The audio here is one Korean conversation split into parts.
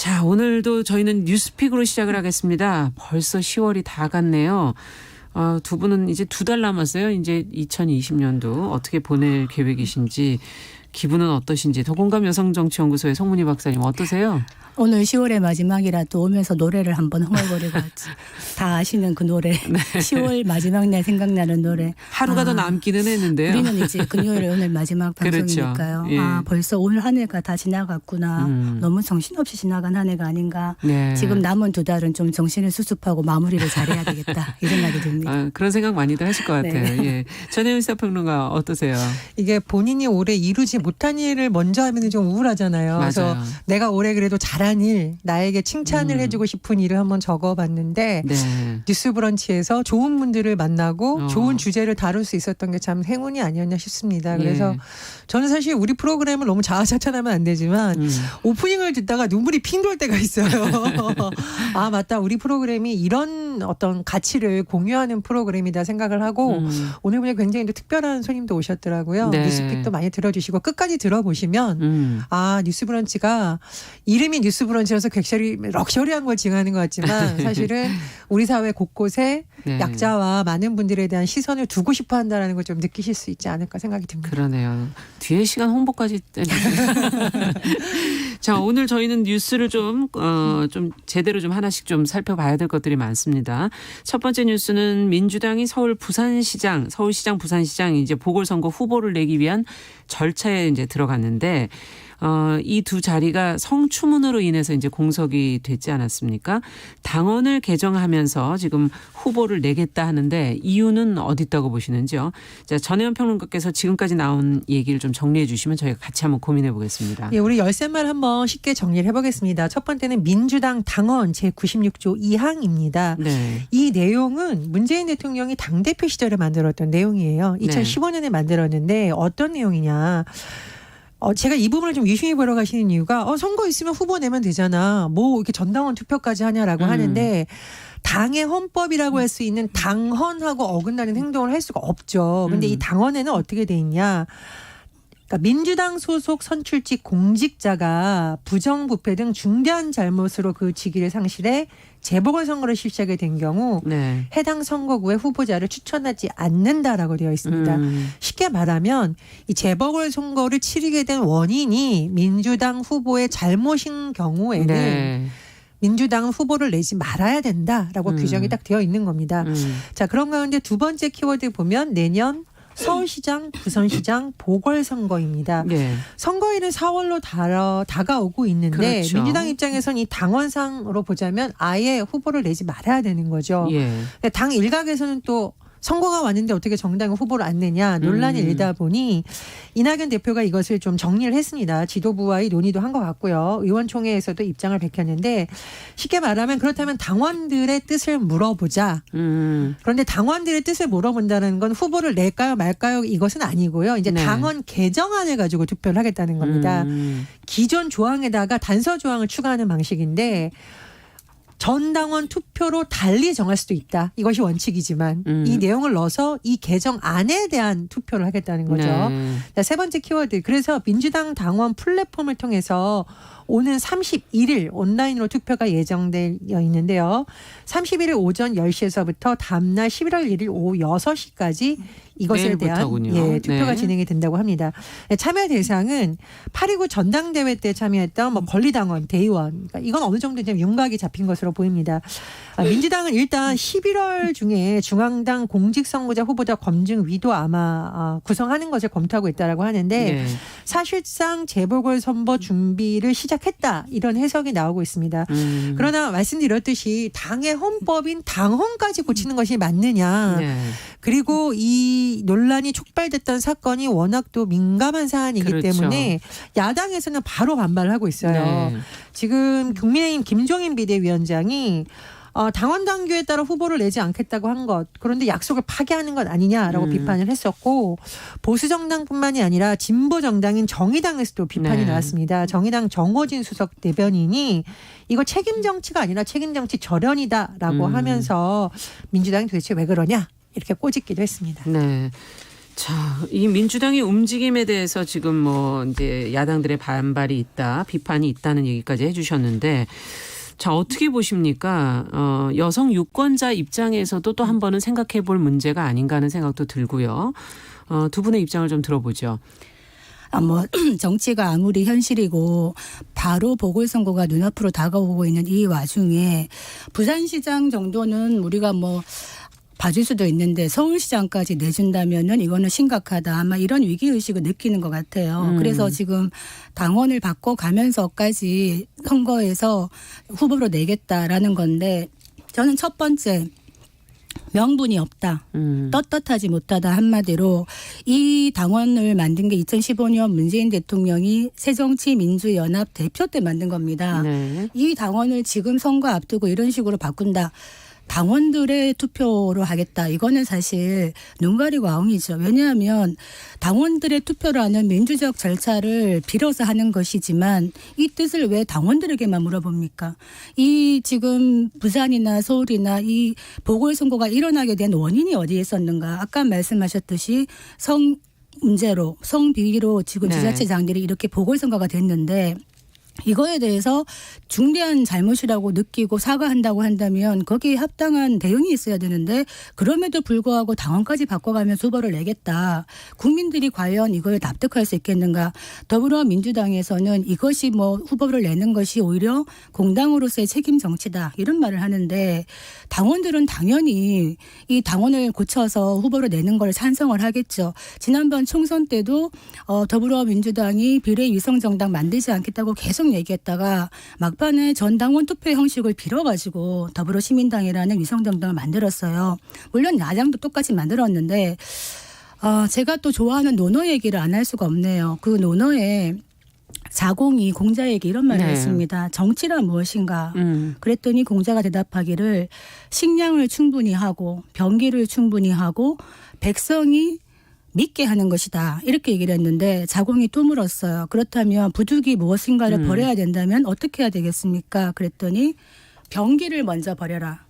자, 오늘도 저희는 뉴스픽으로 시작을 하겠습니다. 벌써 10월이 다 갔네요. 두 분은 이제 2달 남았어요. 이제 2020년도 어떻게 보낼 계획이신지, 기분은 어떠신지. 더공감 여성정치연구소의 송문희 박사님 어떠세요? 오늘 10월의 마지막이라 또 오면서 노래를 한번 흥얼거리고 왔지. 다 아시는 그 노래. 네. 10월 마지막 날 생각나는 노래. 하루가 더 남기는 했는데요. 우리는 이제 금요일에 오늘 마지막 방송이니까요. 그렇죠. 예. 벌써 오늘 한 해가 다 지나갔구나. 너무 정신없이 지나간 한 해가 아닌가. 네. 지금 남은 2달은 좀 정신을 수습하고 마무리를 잘해야 되겠다. 이 생각이 듭니다. 그런 생각 많이들 하실 것 같아요. 네. 예. 전혜연 시사평론가 어떠세요? 이게 본인이 올해 이루지 못한 일을 먼저 하면 좀 우울하잖아요. 맞아요. 그래서 내가 올해 그래도 잘한 일, 나에게 칭찬을 해주고 싶은 일을 한번 적어봤는데 네. 뉴스브런치에서 좋은 분들을 만나고 어. 좋은 주제를 다룰 수 있었던 게 참 행운이 아니었나 싶습니다. 그래서 예. 저는 사실 우리 프로그램을 너무 자아자찬하면 안 되지만 오프닝을 듣다가 눈물이 핑 돌 때가 있어요. 아 맞다, 우리 프로그램이 이런 어떤 가치를 공유하는 프로그램이다 생각을 하고 오늘 보니 굉장히 또 특별한 손님도 오셨더라고요. 네. 뉴스픽도 많이 들어주시고 끝까지 들어보시면 아 뉴스브런치가 이름이 뉴스브런치라서 굉장히 럭셔리한 걸 징하는 것 같지만 사실은 우리 사회 곳곳에 네. 약자와 많은 분들에 대한 시선을 두고 싶어 한다는 걸 좀 느끼실 수 있지 않을까 생각이 듭니다. 그러네요. 뒤에 시간 홍보까지. 자, 오늘 저희는 뉴스를 좀 제대로 좀 하나씩 좀 살펴봐야 될 것들이 많습니다. 첫 번째 뉴스는 민주당이 서울시장, 부산시장 이제 보궐선거 후보를 내기 위한 절차에 이제 들어갔는데, 이 두 자리가 성추문으로 인해서 이제 공석이 됐지 않았습니까? 당원을 개정하면서 지금 후보를 내겠다 하는데 이유는 어디 있다고 보시는지요? 자, 전혜연 평론가께서 지금까지 나온 얘기를 좀 정리해 주시면 저희가 같이 한번 고민해 보겠습니다. 예, 우리 열쇠말 한번 쉽게 정리를 해보겠습니다. 첫 번째는 민주당 당원 제96조 2항입니다. 네. 이 내용은 문재인 대통령이 당대표 시절에 만들었던 내용이에요. 2015년에 만들었는데 어떤 내용이냐. 제가 이 부분을 좀 유심히 보러 가시는 이유가 선거 있으면 후보 내면 되잖아. 뭐 이렇게 전당원 투표까지 하냐라고 하는데 당의 헌법이라고 할 수 있는 당헌하고 어긋나는 행동을 할 수가 없죠. 근데 이 당헌에는 어떻게 돼 있냐. 그러니까 민주당 소속 선출직 공직자가 부정부패 등 중대한 잘못으로 그 직위를 상실해 재보궐선거를 실시하게 된 경우 네. 해당 선거구에 후보자를 추천하지 않는다라고 되어 있습니다. 쉽게 말하면 이 재보궐선거를 치르게 된 원인이 민주당 후보의 잘못인 경우에는 네. 민주당은 후보를 내지 말아야 된다라고 규정이 딱 되어 있는 겁니다. 자, 그런 가운데 두 번째 키워드 보면 내년 서울시장, 부산시장 보궐선거입니다. 네. 선거일은 4월로 다가오고 있는데 그렇죠. 민주당 입장에서는 이 당원상으로 보자면 아예 후보를 내지 말아야 되는 거죠. 예. 근데 당 일각에서는 또 선거가 왔는데 어떻게 정당이 후보를 안 내냐 논란이 일다 보니 이낙연 대표가 이것을 좀 정리를 했습니다. 지도부와의 논의도 한 것 같고요. 의원총회에서도 입장을 밝혔는데 쉽게 말하면 그렇다면 당원들의 뜻을 물어보자. 그런데 당원들의 뜻을 물어본다는 건 후보를 낼까요 말까요 이것은 아니고요. 이제 네. 당원 개정안을 가지고 투표를 하겠다는 겁니다. 기존 조항에다가 단서 조항을 추가하는 방식인데 전 당원 투표로 달리 정할 수도 있다. 이것이 원칙이지만 이 내용을 넣어서 이 개정안에 대한 투표를 하겠다는 거죠. 네. 자, 세 번째 키워드. 그래서 민주당 당원 플랫폼을 통해서 오는 31일 온라인으로 투표가 예정되어 있는데요. 31일 오전 10시에서부터 다음날 11월 1일 오후 6시까지 이것에 대한 내일부터군요. 투표가 네. 진행이 된다고 합니다. 참여 대상은 8.29 전당대회 때 참여했던 권리당원, 대의원. 그러니까 이건 어느 정도 좀 윤곽이 잡힌 것으로 보입니다. 민주당은 일단 11월 중에 중앙당 공직선거자 후보자 검증 위도 아마 구성하는 것을 검토하고 있다라고 하는데 네. 사실상 재보궐선거 준비를 시작했다 이런 해석이 나오고 있습니다. 그러나 말씀드렸듯이 당의 헌법인 당헌까지 고치는 것이 맞느냐. 네. 그리고 이 논란이 촉발됐던 사건이 워낙 또 민감한 사안이기 그렇죠. 때문에 야당에서는 바로 반발을 하고 있어요. 네. 지금 국민의힘 김종인 비대위원장이 당원 당규에 따라 후보를 내지 않겠다고 한 것, 그런데 약속을 파기하는 것 아니냐라고 비판을 했었고 보수 정당뿐만이 아니라 진보 정당인 정의당에서도 비판이 네. 나왔습니다. 정의당 정호진 수석 대변인이 이거 책임 정치가 아니라 책임 정치 절연이다라고 하면서 민주당이 도대체 왜 그러냐 이렇게 꼬집기도 했습니다. 네. 자, 이 민주당의 움직임에 대해서 지금 뭐 이제 야당들의 반발이 있다, 비판이 있다는 얘기까지 해주셨는데, 자, 어떻게 보십니까? 여성 유권자 입장에서도 또 한 번은 생각해 볼 문제가 아닌가 하는 생각도 들고요. 두 분의 입장을 좀 들어보죠. 정치가 아무리 현실이고 바로 보궐선거가 눈앞으로 다가오고 있는 이 와중에 부산시장 정도는 우리가 봐줄 수도 있는데 서울시장까지 내준다면은 이거는 심각하다. 아마 이런 위기의식을 느끼는 것 같아요. 그래서 지금 당원을 바꿔가면서까지 선거에서 후보로 내겠다라는 건데 저는 첫 번째 명분이 없다. 떳떳하지 못하다 한마디로 이 당원을 만든 게 2015년 문재인 대통령이 새정치민주연합 대표 때 만든 겁니다. 네. 이 당원을 지금 선거 앞두고 이런 식으로 바꾼다. 당원들의 투표로 하겠다. 이거는 사실 눈 가리고 아웅이죠. 왜냐하면 당원들의 투표라는 민주적 절차를 빌어서 하는 것이지만 이 뜻을 왜 당원들에게만 물어봅니까? 이 지금 부산이나 서울이나 이 보궐선거가 일어나게 된 원인이 어디에 있었는가? 아까 말씀하셨듯이 성 문제로 성비리로 지금 네. 지자체장들이 이렇게 보궐선거가 됐는데 이거에 대해서 중대한 잘못이라고 느끼고 사과한다고 한다면 거기에 합당한 대응이 있어야 되는데 그럼에도 불구하고 당원까지 바꿔가면서 후보를 내겠다. 국민들이 과연 이걸 납득할 수 있겠는가. 더불어민주당에서는 이것이 후보를 내는 것이 오히려 공당으로서의 책임 정치다. 이런 말을 하는데 당원들은 당연히 이 당원을 고쳐서 후보를 내는 걸 찬성을 하겠죠. 지난번 총선 때도 더불어민주당이 비례위성정당 만들지 않겠다고 계속 얘기했다가 막판에 전당원 투표 형식을 빌어가지고 더불어시민당이라는 위성정당을 만들었어요. 물론 야당도 똑같이 만들었는데 제가 또 좋아하는 논어 얘기를 안 할 수가 없네요. 그 논어에 자공이 공자에게 이런 말을 네. 했습니다. 정치란 무엇인가? 그랬더니 공자가 대답하기를 식량을 충분히 하고 병기를 충분히 하고 백성이 믿게 하는 것이다. 이렇게 얘기를 했는데 자공이 또 물었어요. 그렇다면 부득이 무엇인가를 버려야 된다면 어떻게 해야 되겠습니까? 그랬더니 병기를 먼저 버려라.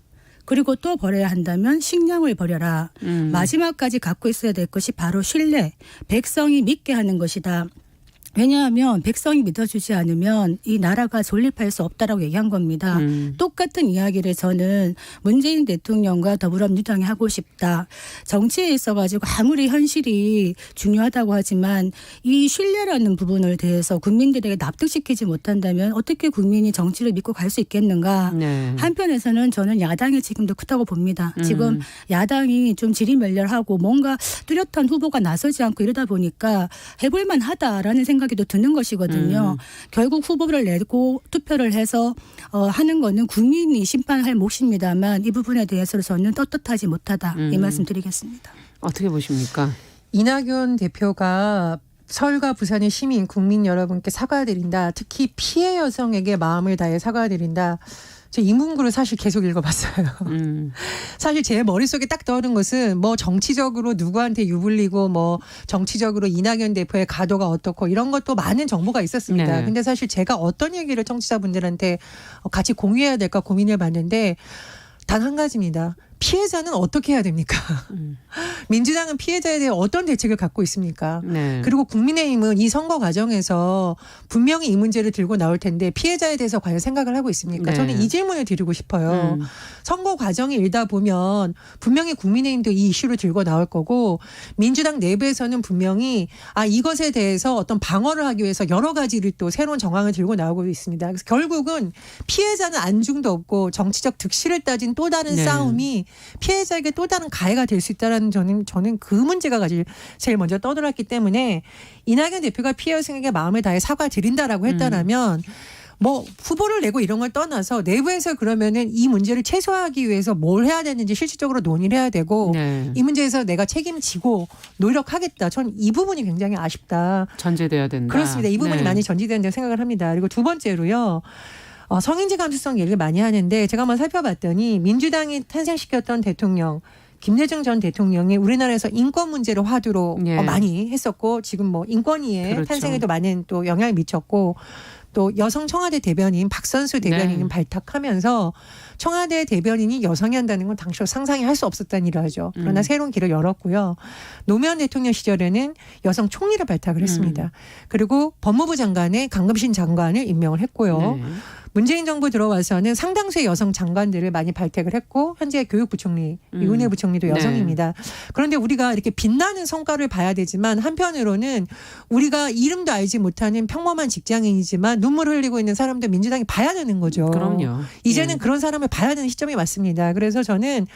그리고 또 버려야 한다면 식량을 버려라. 마지막까지 갖고 있어야 될 것이 바로 신뢰. 백성이 믿게 하는 것이다. 왜냐하면 백성이 믿어주지 않으면 이 나라가 존립할 수 없다라고 얘기한 겁니다. 똑같은 이야기를 저는 문재인 대통령과 더불어민주당이 하고 싶다. 정치에 있어가지고 아무리 현실이 중요하다고 하지만 이 신뢰라는 부분을 대해서 국민들에게 납득시키지 못한다면 어떻게 국민이 정치를 믿고 갈 수 있겠는가. 네. 한편에서는 저는 야당의 책임도 크다고 봅니다. 지금 야당이 좀 지리멸렬하고 뭔가 뚜렷한 후보가 나서지 않고 이러다 보니까 해볼만 하다라는 생각이 또 드는 것이거든요. 결국 후보를 내고 투표를 해서 하는 거는 국민이 심판할 몫입니다만 이 부분에 대해서는 저는 떳떳하지 못하다. 이 말씀 드리겠습니다. 어떻게 보십니까? 이낙연 대표가 서울과 부산의 시민, 국민 여러분께 사과드린다. 특히 피해 여성에게 마음을 다해 사과드린다. 저 이 문구를 사실 계속 읽어봤어요. 사실 제 머릿속에 딱 떠오른 것은 정치적으로 누구한테 유불리고 정치적으로 이낙연 대표의 가도가 어떻고 이런 것도 많은 정보가 있었습니다. 네. 근데 사실 제가 어떤 얘기를 청취자분들한테 같이 공유해야 될까 고민을 봤는데 단 한 가지입니다. 피해자는 어떻게 해야 됩니까? 민주당은 피해자에 대해 어떤 대책을 갖고 있습니까? 네. 그리고 국민의힘은 이 선거 과정에서 분명히 이 문제를 들고 나올 텐데 피해자에 대해서 과연 생각을 하고 있습니까? 네. 저는 이 질문을 드리고 싶어요. 선거 과정이 일다 보면 분명히 국민의힘도 이 이슈를 들고 나올 거고 민주당 내부에서는 분명히 이것에 대해서 어떤 방어를 하기 위해서 여러 가지를 또 새로운 정황을 들고 나오고 있습니다. 그래서 결국은 피해자는 안중도 없고 정치적 득실을 따진 또 다른 네. 싸움이 피해자에게 또 다른 가해가 될 수 있다는 저는 그 문제가 제일 먼저 떠들었기 때문에 이낙연 대표가 피해 여성에게 마음을 다해 사과드린다라고 했다라면 후보를 내고 이런 걸 떠나서 내부에서 그러면은 이 문제를 최소화하기 위해서 뭘 해야 되는지 실질적으로 논의를 해야 되고 네. 이 문제에서 내가 책임지고 노력하겠다. 전 이 부분이 굉장히 아쉽다. 전제돼야 된다. 그렇습니다. 이 부분이 네. 많이 전제된다고 생각을 합니다. 그리고 두 번째로요. 성인지 감수성 얘기를 많이 하는데 제가 한번 살펴봤더니 민주당이 탄생시켰던 대통령 김대중 전 대통령이 우리나라에서 인권 문제를 화두로 예. 많이 했었고 지금 인권위의 그렇죠. 탄생에도 많은 또 영향을 미쳤고 또 여성 청와대 대변인 박선수 대변인은 네. 발탁하면서 청와대 대변인이 여성이 한다는 건 당시로 상상이 할 수 없었다는 일을 하죠. 그러나 새로운 길을 열었고요. 노무현 대통령 시절에는 여성 총리를 발탁을 했습니다. 그리고 법무부 장관에 강금신 장관을 임명을 했고요. 네. 문재인 정부 들어와서는 상당수의 여성 장관들을 많이 발탁을 했고 현재 교육부총리, 이은혜 부총리도 여성입니다. 그런데 우리가 이렇게 빛나는 성과를 봐야 되지만 한편으로는 우리가 이름도 알지 못하는 평범한 직장인이지만 눈물 흘리고 있는 사람도 민주당이 봐야 되는 거죠. 그럼요. 이제는 예. 그런 사람을 봐야 되는 시점이 맞습니다. 그래서 저는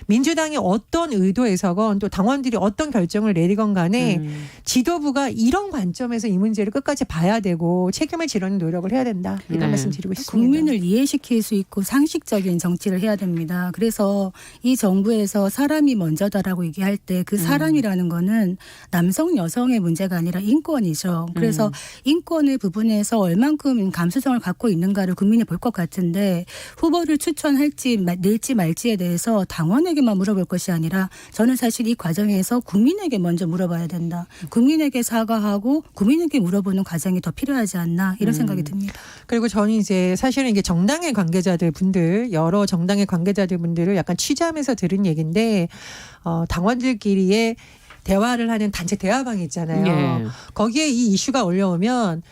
민주당이 어떤 의도에서건 또 당원들이 어떤 결정을 내리건 간에 지도부가 이런 관점에서 이 문제를 끝까지 봐야 되고 책임을 지려는 노력을 해야 된다. 이런 네. 말씀 드리고 싶습니다. 국민을 이해시킬 수 있고 상식적인 정치를 해야 됩니다. 그래서 이 정부에서 사람이 먼저다라고 얘기할 때 그 사람이라는 거는 남성 여성의 문제가 아니라 인권이죠. 그래서 인권의 부분에서 얼만큼 감수성을 갖고 있는가를 국민이 볼 것 같은데 후보를 추천할지 낼지 말지에 대해서 당원에게만 물어볼 것이 아니라 저는 사실 이 과정에서 국민에게 먼저 물어봐야 된다. 국민에게 사과하고 국민에게 물어보는 과정이 더 필요하지 않나 이런 생각이 듭니다. 그리고 저는 이제 사실은 이게 정당의 관계자들 분들 여러 정당의 관계자들 분들을 약간 취재하면서 들은 얘기인데 당원들끼리의 대화를 하는 단체 대화방이 있잖아요. 예. 거기에 이 이슈가 올라오면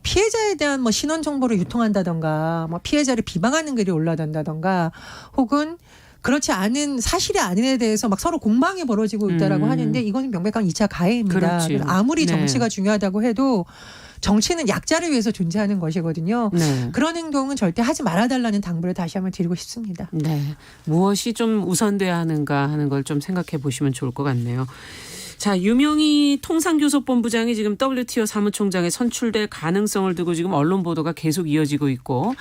피해자에 대한 뭐 신원 정보를 유통한다던가 뭐 피해자를 비방하는 글이 올라간다던가 혹은 그렇지 않은 사실이 아닌 에 대해서 막 서로 공방이 벌어지고 있다라고 하는데 이거는 명백한 2차 가해입니다. 그렇죠. 그래서 아무리 네. 정치가 중요하다고 해도 정치는 약자를 위해서 존재하는 것이거든요. 네. 그런 행동은 절대 하지 말아달라는 당부를 다시 한번 드리고 싶습니다. 네. 무엇이 좀 우선돼야 하는가 하는 걸 좀 생각해 보시면 좋을 것 같네요. 자, 유명희 통상교섭본부장이 지금 WTO 사무총장에 선출될 가능성을 두고 지금 언론 보도가 계속 이어지고 있고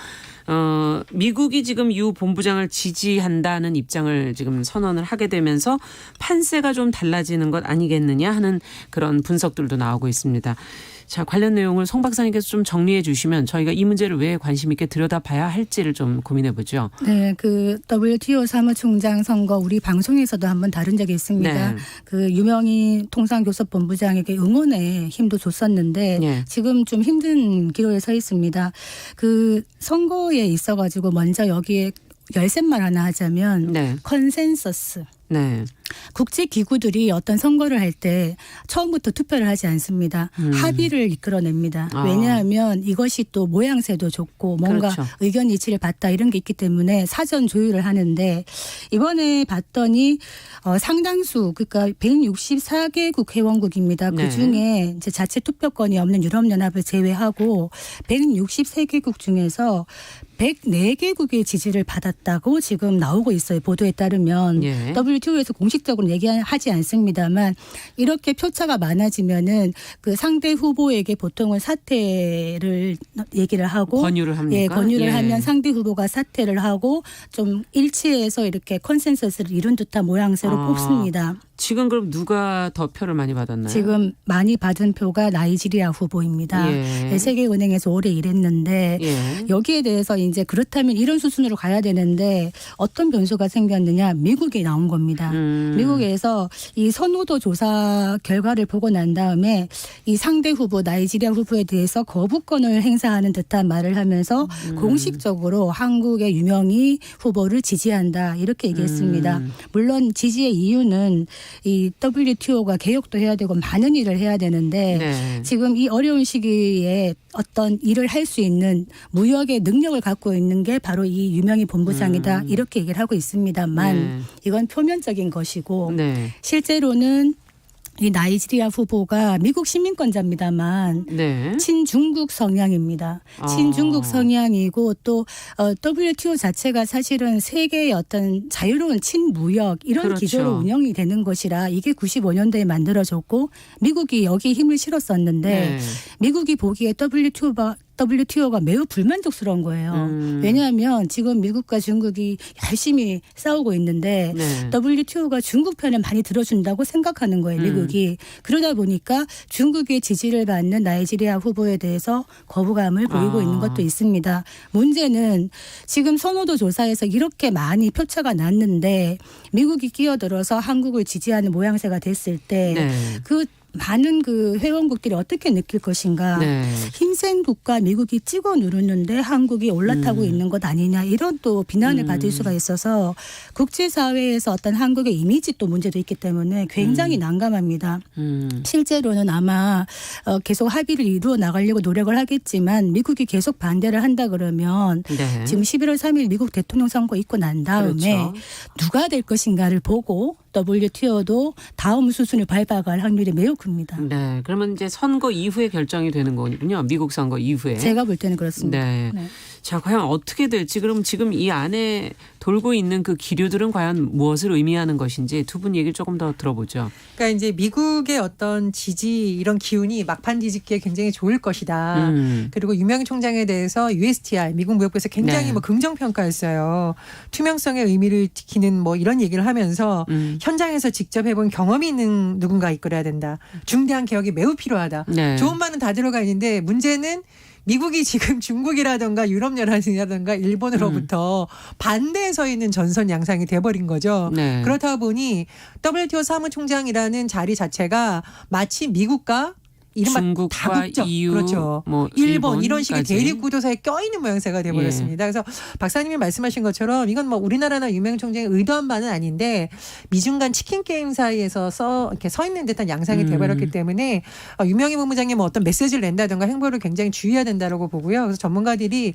미국이 지금 유 본부장을 지지한다는 입장을 지금 선언을 하게 되면서 판세가 좀 달라지는 것 아니겠느냐 하는 그런 분석들도 나오고 있습니다. 자, 관련 내용을 송 박사님께서 좀 정리해 주시면 저희가 이 문제를 왜 관심 있게 들여다봐야 할지를 좀 고민해 보죠. 네, 그 WTO 사무총장 선거 우리 방송에서도 한번 다룬 적이 있습니다. 네. 그 유명희 통상교섭본부장에게 응원의 힘도 줬었는데 네. 지금 좀 힘든 기로에 서 있습니다. 그 선거에 있어가지고 먼저 여기에 열쇠말 하나 하자면 네. 컨센서스. 네. 국제기구들이 어떤 선거를 할 때 처음부터 투표를 하지 않습니다. 합의를 이끌어냅니다. 아. 왜냐하면 이것이 또 모양새도 좋고 뭔가 그렇죠. 의견 이치를 받다 이런 게 있기 때문에 사전 조율을 하는데 이번에 봤더니 상당수 그러니까 164개국 회원국입니다. 네. 그중에 이제 자체 투표권이 없는 유럽연합을 제외하고 163개국 중에서 104개국의 지지를 받았다고 지금 나오고 있어요. 보도에 따르면 예. WTO에서 공식적으로 얘기하지 않습니다만 이렇게 표차가 많아지면은 그 상대 후보에게 보통은 사퇴를 얘기를 하고 권유를 합니까? 예, 권유를 예. 하면 상대 후보가 사퇴를 하고 좀 일치해서 이렇게 컨센서스를 이룬 듯한 모양새로 아. 뽑습니다. 지금 그럼 누가 더 표를 많이 받았나요? 지금 많이 받은 표가 나이지리아 후보입니다. 예. 세계은행에서 오래 일했는데 예. 여기에 대해서 이제 그렇다면 이런 수순으로 가야 되는데 어떤 변수가 생겼느냐 미국이 나온 겁니다. 미국에서 이 선호도 조사 결과를 보고 난 다음에 이 상대 후보 나이지리아 후보에 대해서 거부권을 행사하는 듯한 말을 하면서 공식적으로 한국의 유명희 후보를 지지한다 이렇게 얘기했습니다. 물론 지지의 이유는 이 WTO가 개혁도 해야 되고 많은 일을 해야 되는데 네. 지금 이 어려운 시기에 어떤 일을 할 수 있는 무역의 능력을 갖고 있는 게 바로 이 유명희 본부장이다 이렇게 얘기를 하고 있습니다만 네. 이건 표면적인 것이고 네. 실제로는 이 나이지리아 후보가 미국 시민권자입니다만 네. 친중국 성향입니다. 친중국 성향이고 또 WTO 자체가 사실은 세계의 어떤 자유로운 친무역 이런 그렇죠. 기조로 운영이 되는 것이라 이게 95년도에 만들어졌고 미국이 여기에 힘을 실었었는데 네. 미국이 보기에 WTO가 매우 불만족스러운 거예요. 왜냐하면 지금 미국과 중국이 열심히 싸우고 있는데 네. WTO가 중국 편을 많이 들어준다고 생각하는 거예요. 미국이. 그러다 보니까 중국의 지지를 받는 나이지리아 후보에 대해서 거부감을 보이고 있는 것도 있습니다. 문제는 지금 선호도 조사에서 이렇게 많이 표차가 났는데 미국이 끼어들어서 한국을 지지하는 모양새가 됐을 때 네. 그 많은 그 회원국들이 어떻게 느낄 것인가. 네. 힘센 국가 미국이 찍어 누르는데 한국이 올라타고 있는 것 아니냐 이런 또 비난을 받을 수가 있어서 국제사회에서 어떤 한국의 이미지 또 문제도 있기 때문에 굉장히 난감합니다. 실제로는 아마 계속 합의를 이루어 나가려고 노력을 하겠지만 미국이 계속 반대를 한다 그러면 네. 지금 11월 3일 미국 대통령 선거 있고 난 다음에 그렇죠. 누가 될 것인가를 보고 WTO도 다음 수순을 밟아갈 확률이 매우 큽니다. 네. 그러면 이제 선거 이후에 결정이 되는 거군요. 미국 선거 이후에. 제가 볼 때는 그렇습니다. 네. 네. 자, 과연 어떻게 될지 그럼 지금 이 안에 돌고 있는 그 기류들은 과연 무엇을 의미하는 것인지 두 분 얘기를 조금 더 들어보죠. 그러니까 이제 미국의 어떤 지지 이런 기운이 막판 뒤집기에 굉장히 좋을 것이다. 그리고 유명 총장에 대해서 USTR 미국 무역부에서 굉장히 네. 뭐 긍정 평가했어요. 투명성의 의미를 지키는 뭐 이런 얘기를 하면서 현장에서 직접 해본 경험이 있는 누군가 이끌어야 된다. 중대한 개혁이 매우 필요하다. 네. 좋은 말은 다 들어가 있는데 문제는 미국이 지금 중국이라든가 유럽연합이라든가 일본으로부터 반대에 서 있는 전선 양상이 돼버린 거죠. 네. 그렇다 보니 WTO 사무총장이라는 자리 자체가 마치 미국과 이른바 중국과 다국적 EU, 그렇죠. 뭐 일본 이런 식의 일본까지. 대립 구도사에 껴있는 모양새가 돼버렸습니다. 그래서 박사님이 말씀하신 것처럼 이건 뭐 우리나라나 유명 총장이 의도한 바는 아닌데 미중 간 치킨 게임 사이에서 이렇게 서 있는 듯한 양상이 돼버렸기 때문에 유명희 본부장님 뭐 어떤 메시지를 낸다든가 행보를 굉장히 주의해야 된다라고 보고요. 그래서 전문가들이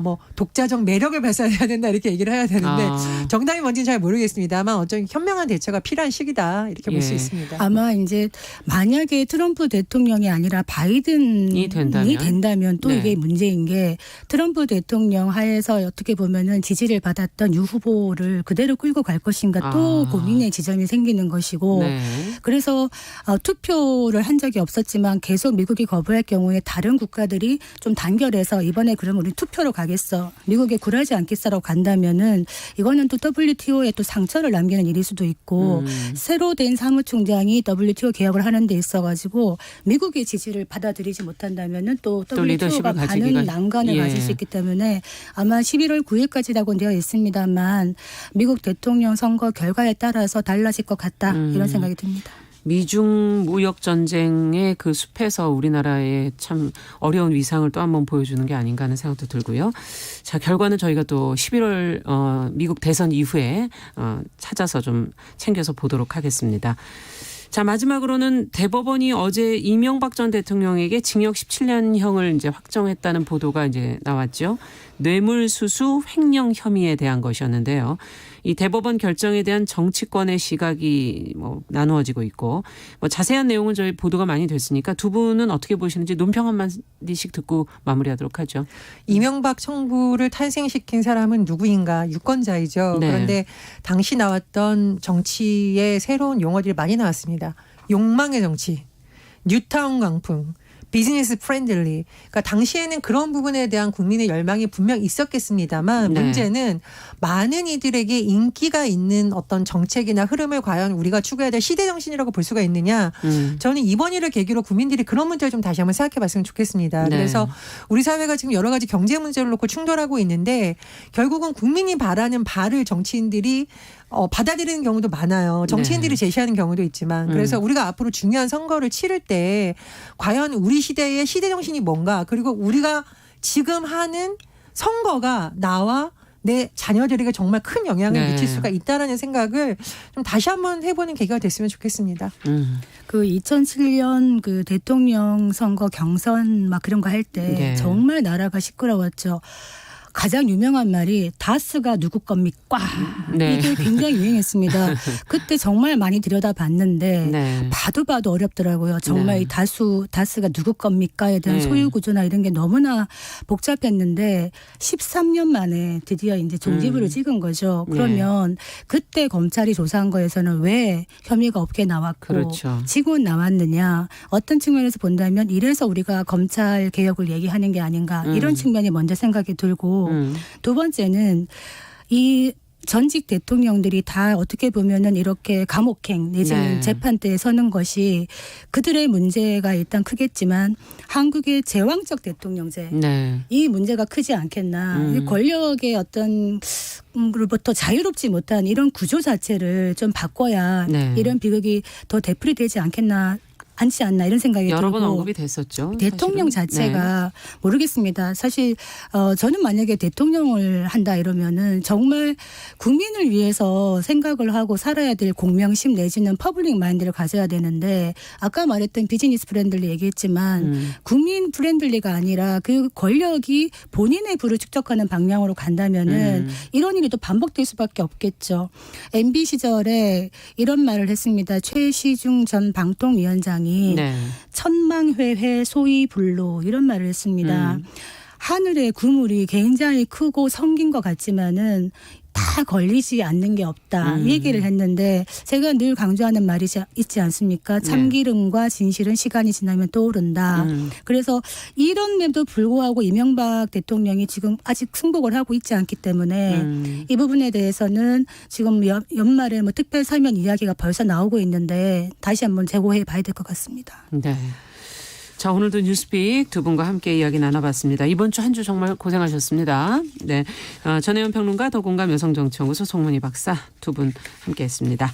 뭐 독자적 매력을 발산해야 된다 이렇게 얘기를 해야 되는데 정답이 뭔지는 잘 모르겠습니다만 어떤 현명한 대처가 필요한 시기다 이렇게 볼 수 예. 있습니다. 아마 이제 만약에 트럼프 대통령이 아니라 바이든이 된다면 또 네. 이게 문제인 게 트럼프 대통령 하에서 어떻게 보면은 지지를 받았던 유 후보를 그대로 끌고 갈 것인가 또 고민의 지점이 생기는 것이고 네. 그래서 투표를 한 적이 없었지만 계속 미국이 거부할 경우에 다른 국가들이 좀 단결해서 이번에 그럼 우리 투표로 가겠어. 미국에 굴하지 않겠어라고 간다면은 이거는 또 WTO에 또 상처를 남기는 일일 수도 있고 새로 된 사무총장이 WTO 개혁을 하는 데 있어가지고 미국의 지지를 받아들이지 못한다면은 또 WTO가 많은 난관을 가질 수 있기 때문에 아마 11월 9일까지라고 되어 있습니다만 미국 대통령 선거 결과에 따라서 달라질 것 같다 이런 생각이 듭니다. 미중 무역 전쟁의 그 숲에서 우리나라의 참 어려운 위상을 또 한번 보여주는 게 아닌가 하는 생각도 들고요. 자, 결과는 저희가 또 11월 미국 대선 이후에 찾아서 좀 챙겨서 보도록 하겠습니다. 자, 마지막으로는 대법원이 어제 이명박 전 대통령에게 징역 17년형을 이제 확정했다는 보도가 이제 나왔죠. 뇌물수수 횡령 혐의에 대한 것이었는데요. 이 대법원 결정에 대한 정치권의 시각이 뭐 나누어지고 있고 뭐 자세한 내용은 저희 보도가 많이 됐으니까 두 분은 어떻게 보시는지 논평 한마디씩 듣고 마무리하도록 하죠. 이명박 정부를 탄생시킨 사람은 누구인가 유권자이죠. 네. 그런데 당시 나왔던 정치의 새로운 용어들이 많이 나왔습니다. 욕망의 정치, 뉴타운 강풍, 비즈니스 프렌들리. 그러니까 당시에는 그런 부분에 대한 국민의 열망이 분명 있었겠습니다만 네. 문제는 많은 이들에게 인기가 있는 어떤 정책이나 흐름을 과연 우리가 추구해야 될 시대 정신이라고 볼 수가 있느냐. 저는 이번 일을 계기로 국민들이 그런 문제를 좀 다시 한번 생각해 봤으면 좋겠습니다. 네. 그래서 우리 사회가 지금 여러 가지 경제 문제를 놓고 충돌하고 있는데 결국은 국민이 바라는 바를 정치인들이 받아들이는 경우도 많아요. 정치인들이 제시하는 경우도 있지만. 그래서 우리가 앞으로 중요한 선거를 치를 때 과연 우리 시대의 시대 정신이 뭔가 그리고 우리가 지금 하는 선거가 나와 내 자녀들에게 정말 큰 영향을 네. 미칠 수가 있다라는 생각을 좀 다시 한번 해보는 계기가 됐으면 좋겠습니다. 그 2007년 그 대통령 선거 경선 막 그런 거 할 때 네. 정말 나라가 시끄러웠죠. 가장 유명한 말이 다스가 누구 겁니까? 네. 이게 굉장히 유행했습니다. 그때 정말 많이 들여다봤는데 네. 봐도 어렵더라고요. 정말 네. 이 다스가 누구 겁니까에 대한 네. 소유 구조나 이런 게 너무나 복잡했는데 13년 만에 드디어 이제 종지부를 찍은 거죠. 그러면 그때 검찰이 조사한 거에서는 왜 혐의가 없게 나왔고 그렇죠. 지금 나왔느냐. 어떤 측면에서 본다면 이래서 우리가 검찰 개혁을 얘기하는 게 아닌가 이런 측면이 먼저 생각이 들고 두 번째는 이 전직 대통령들이 다 어떻게 보면은 이렇게 감옥행 내지는 네. 재판대에 서는 것이 그들의 문제가 일단 크겠지만 한국의 제왕적 대통령제 네. 이 문제가 크지 않겠나. 이 권력의 어떤 로부터 자유롭지 못한 이런 구조 자체를 좀 바꿔야 네. 이런 비극이 더 되풀이되지 않겠나 않지 않나 이런 생각이 여러 들고 번 언급이 됐었죠. 대통령 사실은. 자체가 모르겠습니다. 사실 저는 만약에 대통령을 한다 이러면은 정말 국민을 위해서 생각을 하고 살아야 될 공명심 내지는 퍼블릭 마인드를 가져야 되는데 아까 말했던 비즈니스 프렌들리 얘기했지만 국민 프렌들리가 아니라 그 권력이 본인의 부를 축적하는 방향으로 간다면은 이런 일이 또 반복될 수밖에 없겠죠. MB 시절에 이런 말을 했습니다. 최시중 전 방통위원장이 네. 천망회회 소위불로 이런 말을 했습니다. 하늘의 구물이 굉장히 크고 성긴 것 같지만은 다 걸리지 않는 게 없다. 이 얘기를 했는데 제가 늘 강조하는 말이 있지 않습니까? 참기름과 진실은 시간이 지나면 떠오른다. 그래서 이런데도 불구하고 이명박 대통령이 지금 아직 승복을 하고 있지 않기 때문에 이 부분에 대해서는 지금 연말에 뭐 특별 사면 이야기가 벌써 나오고 있는데 다시 한번 재고해 봐야 될 것 같습니다. 네. 자, 오늘도 뉴스픽 두 분과 함께 이야기 나눠봤습니다. 이번 주 한 주 정말 고생하셨습니다. 네, 전혜연 평론가, 더공감 여성정치연구소 송문희 박사 두 분 함께했습니다.